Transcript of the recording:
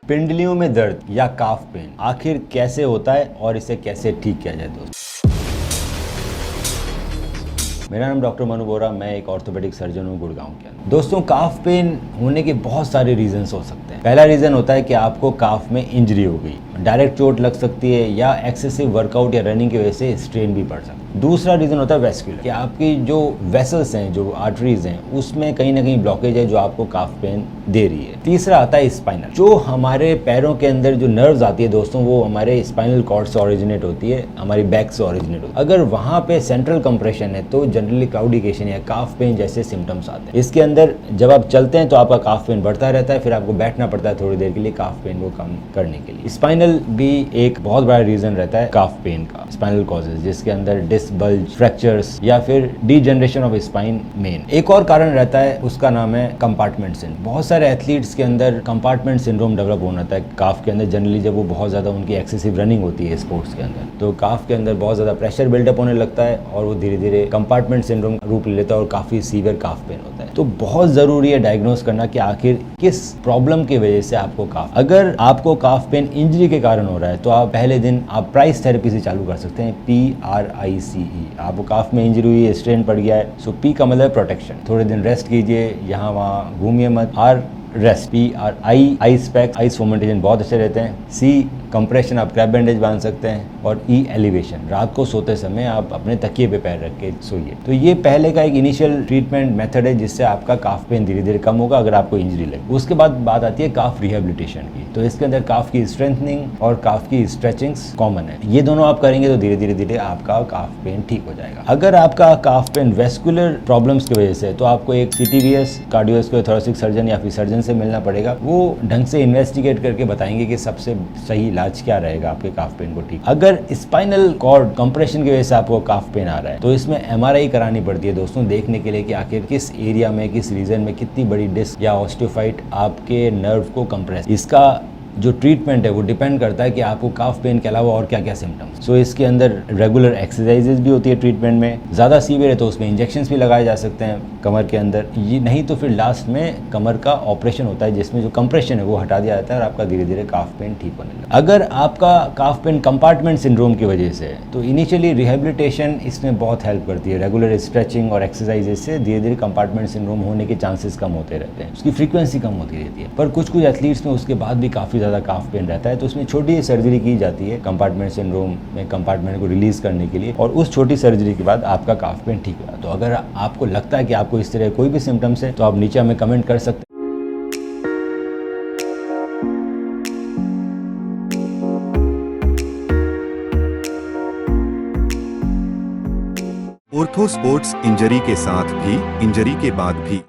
पिंडलियों में दर्द या काफ पेन आखिर कैसे होता है और इसे कैसे ठीक किया जाए दोस्तों। मेरा नाम डॉक्टर मनु बोरा, मैं एक ऑर्थोपेडिक सर्जन हूँ गुड़गांव के अंदर। दोस्तों, काफ पेन होने के बहुत सारे रीजंस हो सकते हैं। पहला रीजन होता है कि आपको काफ में इंजरी हो गई, डायरेक्ट चोट लग सकती है या एक्सेसिव वर्कआउट या रनिंग की वजह से स्ट्रेन भी पड़ सकता है। दूसरा रीजन होता है वेस्कुलर, कि आपकी जो वेसल्स हैं, जो आर्टरीज हैं, उसमें कहीं ना कहीं ब्लॉकेज है जो आपको काफ पेन दे रही है। तीसरा आता है स्पाइनल, जो हमारे पैरों के अंदर जो नर्व्स आती है दोस्तों, वो हमारे स्पाइनल कॉर्ड से ओरिजिनेट होती है, हमारी बैक से ओरिजिनेट होती है। अगर वहाँ पे सेंट्रल कंप्रेशन है तो जनरली क्लाउडिकेशन या काफ पेन जैसे सिम्टम्स आते हैं। इसके अंदर जब आप चलते हैं तो आपका काफ पेन बढ़ता रहता है, फिर आपको बैठना पड़ता है थोड़ी देर के लिए काफ पेन को कम करने के लिए। स्पाइनल भी एक बहुत बड़ा रीजन रहता है काफ पेन का, स्पाइनल कॉजेज, जिसके अंदर डिस्क बल्ज, फ्रैक्चर्स या फिर डीजनरेशन ऑफ स्पाइन मेन। एक और कारण रहता है, उसका नाम है कंपार्टमेंट सिंड्रोम। बहुत सारे एथलीट्स के अंदर कंपार्टमेंट सिंड्रोम डेवलप होना था काफ के अंदर, जनरली जब वो बहुत ज्यादा उनकी एक्सेसिव रनिंग होती है स्पोर्ट्स के अंदर, तो काफ के अंदर बहुत ज्यादा प्रेशर बिल्डअप होने लगता है और वो धीरे धीरे कंपार्टमेंट सिंड्रोम रूप ले लेता है और काफी सीवियर काफ पेन होता है। तो बहुत जरूरी है डायग्नोस करना कि आखिर किस प्रॉब्लम की वजह से आपको काफ। अगर आपको काफ पेन इंजरी के कारण हो रहा है तो आप पहले दिन आप प्राइस थेरेपी से चालू कर सकते हैं, PRICE। आपको काफ में इंजरी हुई है, स्ट्रेन पड़ गया है, सो P का मतलब प्रोटेक्शन, थोड़े दिन रेस्ट कीजिए, यहाँ वहाँ घूमिए मत। R rest, PRI ice pack, ice fomentation बहुत अच्छे रहते हैं। C कंप्रेशन, आप क्रैब बैंडेज बांध सकते हैं। और E एलिवेशन, रात को सोते समय आप अपने तकिए पे पैर रख के सोइए। तो ये पहले का एक इनिशियल ट्रीटमेंट मेथड है जिससे आपका काफ पेन धीरे धीरे कम होगा अगर आपको इंजरी लगे। उसके बाद बात आती है काफ रिहेबिलिटेशन की, तो इसके अंदर काफ की स्ट्रेंथनिंग और काफ की स्ट्रेचिंग्स कॉमन है। ये दोनों आप करेंगे तो धीरे धीरे आपका काफ पेन ठीक हो जाएगा। अगर आपका काफ पेन वेस्कुलर प्रॉब्लम्स की वजह से, तो आपको एक CTVS कार्डियोवैस्कुलर थोरेसिक सर्जन या फिर सर्जन से मिलना पड़ेगा। वो ढंग से इन्वेस्टिगेट करके बताएंगे कि सबसे सही इलाज क्या रहेगा आपके काफ पेन को ठीक। अगर स्पाइनल कॉर्ड कंप्रेशन की वजह से आपको काफ पेन आ रहा है तो इसमें MRI करानी पड़ती है दोस्तों, देखने के लिए कि आखिर किस एरिया में, किस रीजन में कितनी बड़ी डिस्क या ऑस्टियोफाइट आपके नर्व को कंप्रेस। इसका जो ट्रीटमेंट है वो डिपेंड करता है कि आपको काफ पेन के अलावा और क्या क्या सिम्टम्स। सो इसके अंदर रेगुलर एक्सरसाइजेज भी होती है ट्रीटमेंट में। ज़्यादा सीवियर है तो उसमें इंजेक्शंस भी लगाए जा सकते हैं कमर के अंदर, ये नहीं तो फिर लास्ट में कमर का ऑपरेशन होता है जिसमें जो कंप्रेशन है वो हटा दिया जाता है और आपका धीरे धीरे काफ पेन ठीक होने लगता है। अगर आपका काफ पेन कंपार्टमेंट सिंड्रोम की वजह से है तो इनिशियली रिहेबिलिटेशन इसमें बहुत हेल्प करती है। रेगुलर स्ट्रेचिंग और एक्सरसाइजेज से धीरे धीरे कंपार्टमेंट सिंड्रोम होने के चांसेस कम होते रहते हैं, उसकी फ्रीक्वेंसी कम होती रहती है। पर कुछ एथलीट्स में उसके बाद भी काफ़ी ज़्यादा काफ पेन रहता है तो उसमें छोटी सर्जरी की जाती है कंपार्टमेंट सिंड्रोम में कंपार्टमेंट को रिलीज करने के लिए, और उस छोटी सर्जरी के बाद आपका काफ पेन ठीक हुआ। तो अगर आपको लगता है कि आपको इस तरह कोई भी सिम्टम्स है तो आप नीचे हमें कमेंट कर सकते हैं। ऑर्थो स्पोर्ट्स, इंजरी के साथ भी, इंजरी के बाद भी।